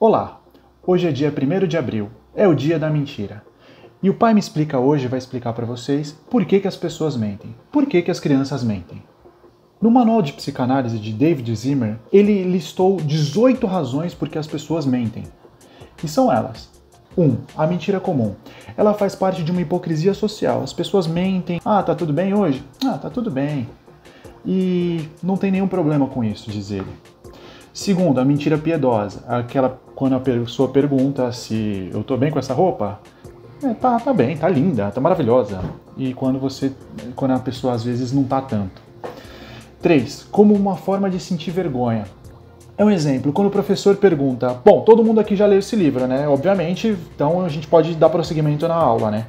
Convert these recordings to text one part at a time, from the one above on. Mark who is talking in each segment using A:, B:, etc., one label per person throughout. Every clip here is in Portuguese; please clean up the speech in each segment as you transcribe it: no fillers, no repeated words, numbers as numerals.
A: Olá, hoje é dia 1º de abril, é o dia da mentira. E o Pai Me Explica hoje vai explicar para vocês por que as pessoas mentem, por que as crianças mentem. No manual de psicanálise de David Zimmer, ele listou 18 razões por que as pessoas mentem. E são elas. 1. A mentira comum. Ela faz parte de uma hipocrisia social. As pessoas mentem. Ah, tá tudo bem hoje? Ah, tá tudo bem. E não tem nenhum problema com isso, diz ele. 2. A mentira piedosa. Aquela quando a pessoa pergunta se eu tô bem com essa roupa. Tá bem, tá linda, tá maravilhosa. E quando a pessoa às vezes não tá tanto. 3. Como uma forma de sentir vergonha. É um exemplo, quando o professor pergunta, bom, todo mundo aqui já leu esse livro, né? Obviamente, então a gente pode dar prosseguimento na aula, né?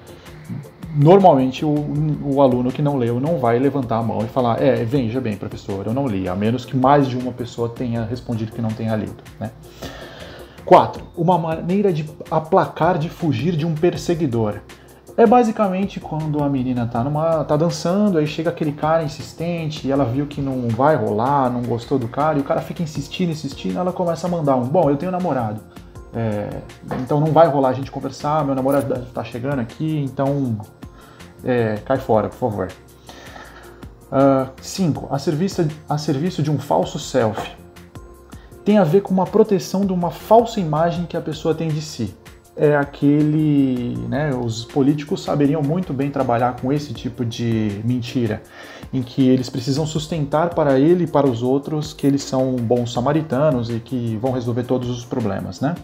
A: Normalmente o aluno que não leu não vai levantar a mão e falar, veja bem, professor, eu não li, a menos que mais de uma pessoa tenha respondido que não tenha lido, né? 4. Uma maneira de aplacar, de fugir de um perseguidor. É basicamente quando a menina tá dançando, aí chega aquele cara insistente, e ela viu que não vai rolar, não gostou do cara, e o cara fica insistindo, ela começa a mandar bom, eu tenho namorado, então não vai rolar a gente conversar, meu namorado tá chegando aqui, então cai fora, por favor. 5. A serviço de um falso self. Tem a ver com uma proteção de uma falsa imagem que a pessoa tem de si. Os políticos saberiam muito bem trabalhar com esse tipo de mentira, em que eles precisam sustentar para ele e para os outros que eles são bons samaritanos e que vão resolver todos os problemas, né?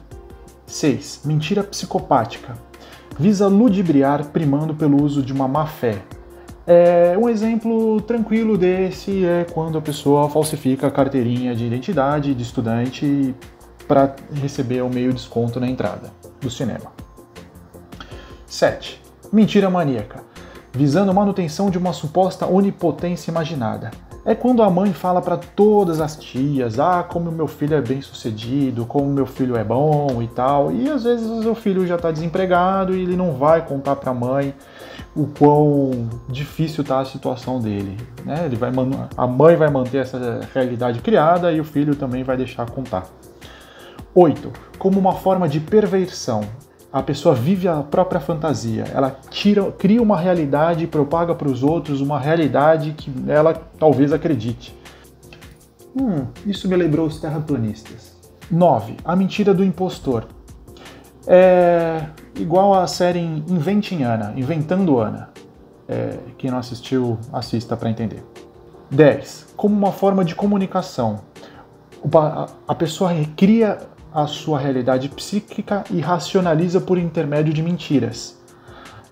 A: 6. Mentira psicopática. Visa ludibriar primando pelo uso de uma má fé. Um exemplo tranquilo desse é quando a pessoa falsifica a carteirinha de identidade de estudante para receber o meio desconto na entrada do cinema. 7. Mentira maníaca. Visando manutenção de uma suposta onipotência imaginada. É quando a mãe fala para todas as tias, como meu filho é bem sucedido, como meu filho é bom e tal, e às vezes o filho já está desempregado e ele não vai contar para a mãe o quão difícil está a situação dele, né? A mãe vai manter essa realidade criada e o filho também vai deixar contar. 8. Como uma forma de perversão. A pessoa vive a própria fantasia. Ela cria uma realidade e propaga para os outros uma realidade que ela talvez acredite. Isso me lembrou os terraplanistas. 9. A mentira do impostor. É igual a série Inventing Anna, Inventando Ana. Quem não assistiu, assista para entender. 10. Como uma forma de comunicação. A pessoa cria a sua realidade psíquica e racionaliza por intermédio de mentiras.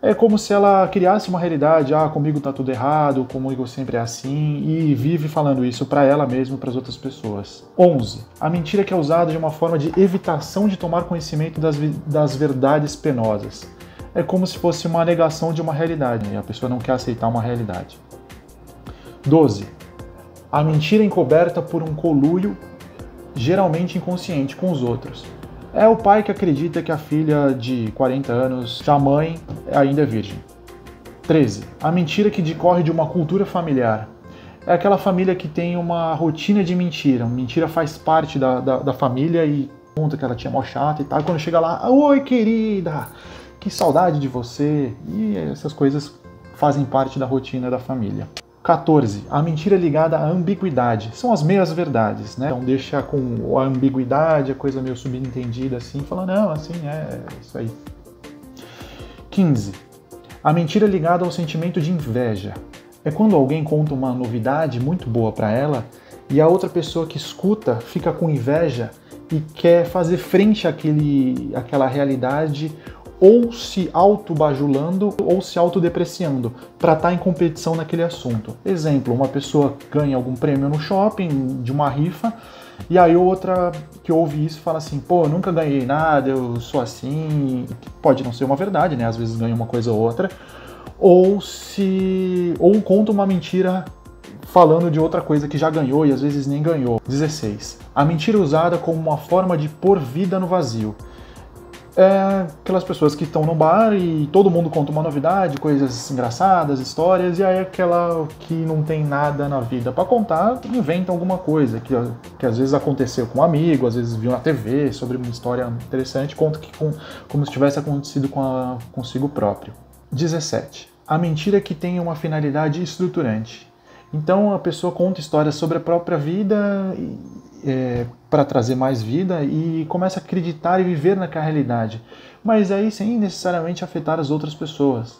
A: É como se ela criasse uma realidade, comigo tá tudo errado, comigo sempre é assim, e vive falando isso para ela mesma e para as outras pessoas. 11. A mentira que é usada de uma forma de evitação de tomar conhecimento das verdades penosas. É como se fosse uma negação de uma realidade, e a pessoa não quer aceitar uma realidade. 12. A mentira encoberta por um conluio geralmente inconsciente com os outros. É o pai que acredita que a filha de 40 anos, já mãe, ainda é virgem. 13. A mentira que decorre de uma cultura familiar. É aquela família que tem uma rotina de mentira. A mentira faz parte da família e conta que ela tinha mó chata e tal. Quando chega lá, oi querida, que saudade de você. E essas coisas fazem parte da rotina da família. 14. A mentira ligada à ambiguidade. São as meias verdades, né? Então deixa com a ambiguidade, a coisa meio subentendida assim, fala, não, assim, isso aí. 15. A mentira ligada ao sentimento de inveja. É quando alguém conta uma novidade muito boa para ela e a outra pessoa que escuta fica com inveja e quer fazer frente àquela realidade ou se autobajulando ou se autodepreciando para estar em competição naquele assunto. Exemplo, uma pessoa ganha algum prêmio no shopping, de uma rifa, e aí outra que ouve isso fala assim, eu nunca ganhei nada, eu sou assim, pode não ser uma verdade, né? Às vezes ganha uma coisa ou outra, ou conta uma mentira falando de outra coisa que já ganhou e às vezes nem ganhou. 16. A mentira usada como uma forma de pôr vida no vazio. é aquelas pessoas que estão no bar e todo mundo conta uma novidade, coisas engraçadas, histórias, e aí aquela que não tem nada na vida para contar, inventa alguma coisa que às vezes aconteceu com um amigo, às vezes viu na TV sobre uma história interessante, conta que como se tivesse acontecido consigo próprio. 17. A mentira que tem uma finalidade estruturante. Então a pessoa conta histórias sobre a própria vida para trazer mais vida e começa a acreditar e viver naquela realidade, mas aí sem necessariamente afetar as outras pessoas.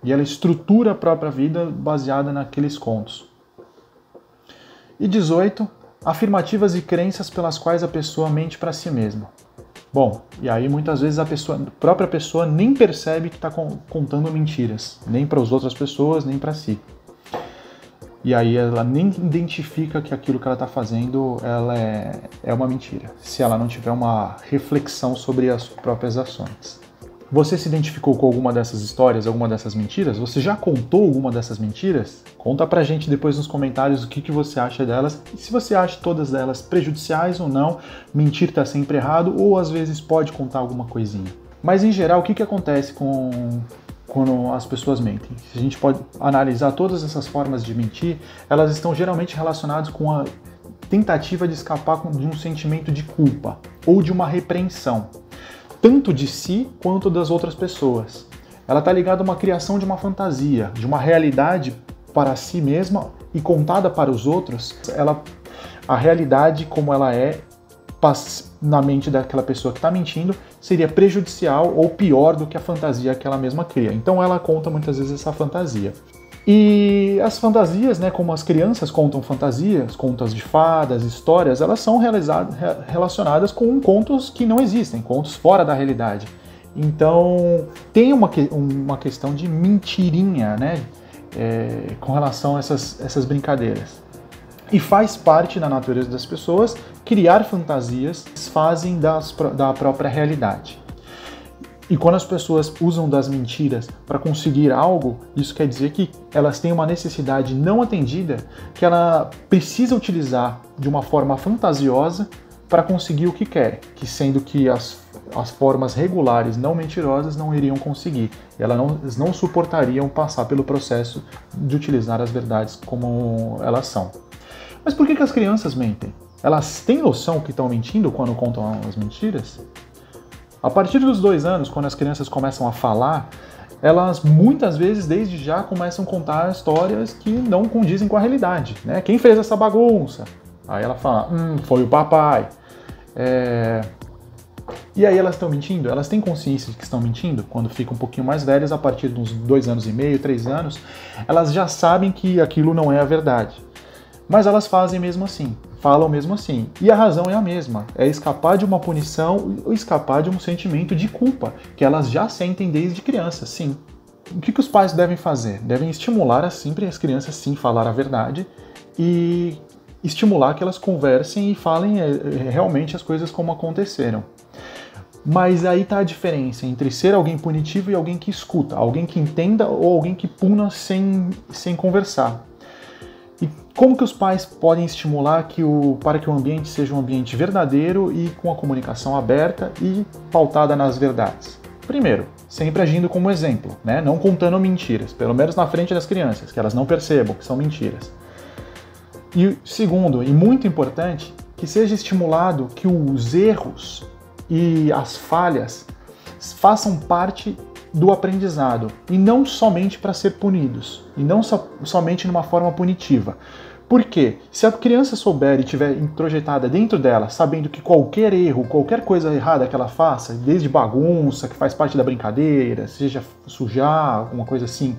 A: E ela estrutura a própria vida baseada naqueles contos. E 18. Afirmativas e crenças pelas quais a pessoa mente para si mesma. Bom, e aí muitas vezes a própria pessoa nem percebe que está contando mentiras, nem para as outras pessoas, nem para si. E aí ela nem identifica que aquilo que ela está fazendo é uma mentira, se ela não tiver uma reflexão sobre as próprias ações. Você se identificou com alguma dessas histórias, alguma dessas mentiras? Você já contou alguma dessas mentiras? Conta pra gente depois nos comentários o que você acha delas e se você acha todas elas prejudiciais ou não, mentir tá sempre errado ou às vezes pode contar alguma coisinha. Mas em geral, o que acontece quando as pessoas mentem? Se a gente pode analisar todas essas formas de mentir, elas estão geralmente relacionadas com a tentativa de escapar de um sentimento de culpa ou de uma repreensão, tanto de si quanto das outras pessoas. Ela está ligada a uma criação de uma fantasia, de uma realidade para si mesma e contada para os outros. A realidade como ela é na mente daquela pessoa que está mentindo seria prejudicial ou pior do que a fantasia que ela mesma cria. Então ela conta muitas vezes essa fantasia. E as fantasias, né, como as crianças contam fantasias, contos de fadas, histórias, elas são relacionadas com contos que não existem, contos fora da realidade. Então tem uma questão de mentirinha, né, com relação a essas brincadeiras. E faz parte da natureza das pessoas criar fantasias que fazem da própria realidade. E quando as pessoas usam das mentiras para conseguir algo, isso quer dizer que elas têm uma necessidade não atendida que ela precisa utilizar de uma forma fantasiosa para conseguir o que quer, que sendo que as formas regulares, não mentirosas, não iriam conseguir. E elas não suportariam passar pelo processo de utilizar as verdades como elas são. Mas por que as crianças mentem? Elas têm noção que estão mentindo quando contam as mentiras? A partir dos 2 anos, quando as crianças começam a falar, elas muitas vezes, desde já, começam a contar histórias que não condizem com a realidade, né? Quem fez essa bagunça? Aí ela fala, foi o papai. E aí elas estão mentindo? Elas têm consciência de que estão mentindo? Quando ficam um pouquinho mais velhas, a partir de uns 2 anos e meio, 3 anos, elas já sabem que aquilo não é a verdade. Mas elas fazem mesmo assim, falam mesmo assim. E a razão é a mesma, é escapar de uma punição ou escapar de um sentimento de culpa, que elas já sentem desde criança, sim. O que os pais devem fazer? Devem estimular sempre as crianças, sim, falar a verdade e estimular que elas conversem e falem realmente as coisas como aconteceram. Mas aí está a diferença entre ser alguém punitivo e alguém que escuta, alguém que entenda ou alguém que puna sem conversar. E como que os pais podem estimular para que o ambiente seja um ambiente verdadeiro e com a comunicação aberta e pautada nas verdades? Primeiro, sempre agindo como exemplo, né? Não contando mentiras, pelo menos na frente das crianças, que elas não percebam que são mentiras. E segundo, e muito importante, que seja estimulado que os erros e as falhas façam parte do aprendizado e não somente para ser punidos, e não somente numa forma punitiva. Por quê? Se a criança souber e estiver introjetada dentro dela, sabendo que qualquer erro, qualquer coisa errada que ela faça, desde bagunça, que faz parte da brincadeira, seja sujar, alguma coisa assim,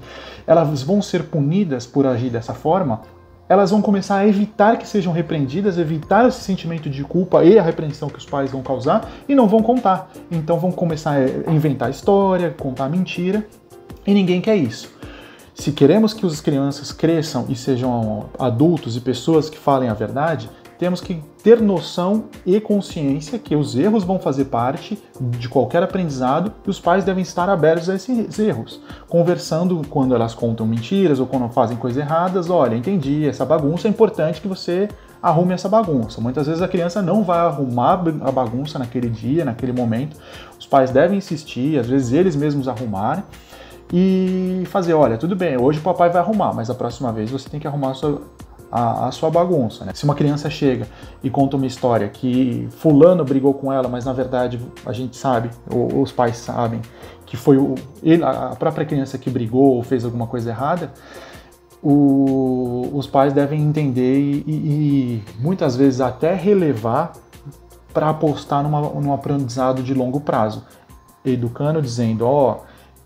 A: elas vão ser punidas por agir dessa forma, elas vão começar a evitar que sejam repreendidas, evitar esse sentimento de culpa e a repreensão que os pais vão causar e não vão contar. Então vão começar a inventar história, contar mentira e ninguém quer isso. Se queremos que as crianças cresçam e sejam adultos e pessoas que falem a verdade, temos que ter noção e consciência que os erros vão fazer parte de qualquer aprendizado e os pais devem estar abertos a esses erros. Conversando quando elas contam mentiras ou quando fazem coisas erradas, olha, entendi, essa bagunça é importante que você arrume essa bagunça. Muitas vezes a criança não vai arrumar a bagunça naquele dia, naquele momento. Os pais devem insistir, às vezes eles mesmos arrumarem e fazer, olha, tudo bem, hoje o papai vai arrumar, mas a próxima vez você tem que arrumar a sua bagunça, né? Se uma criança chega e conta uma história que fulano brigou com ela, mas na verdade a gente sabe, ou os pais sabem, que foi a própria criança que brigou ou fez alguma coisa errada, os pais devem entender e muitas vezes até relevar para apostar num aprendizado de longo prazo, educando, dizendo,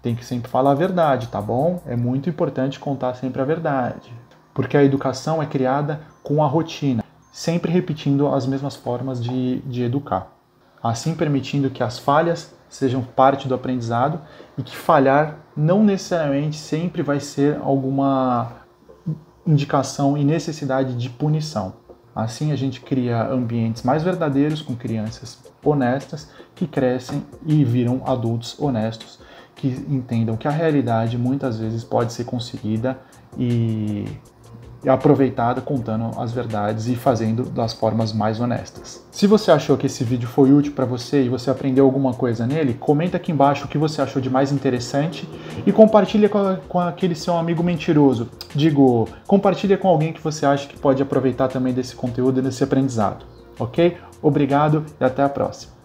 A: tem que sempre falar a verdade, tá bom? É muito importante contar sempre a verdade. Porque a educação é criada com a rotina, sempre repetindo as mesmas formas de educar. Assim permitindo que as falhas sejam parte do aprendizado e que falhar não necessariamente sempre vai ser alguma indicação e necessidade de punição. Assim a gente cria ambientes mais verdadeiros com crianças honestas que crescem e viram adultos honestos que entendam que a realidade muitas vezes pode ser conseguida e aproveitada contando as verdades e fazendo das formas mais honestas. Se você achou que esse vídeo foi útil para você e você aprendeu alguma coisa nele, comenta aqui embaixo o que você achou de mais interessante e compartilha com aquele seu amigo mentiroso. Compartilha com alguém que você acha que pode aproveitar também desse conteúdo e desse aprendizado, ok? Obrigado e até a próxima.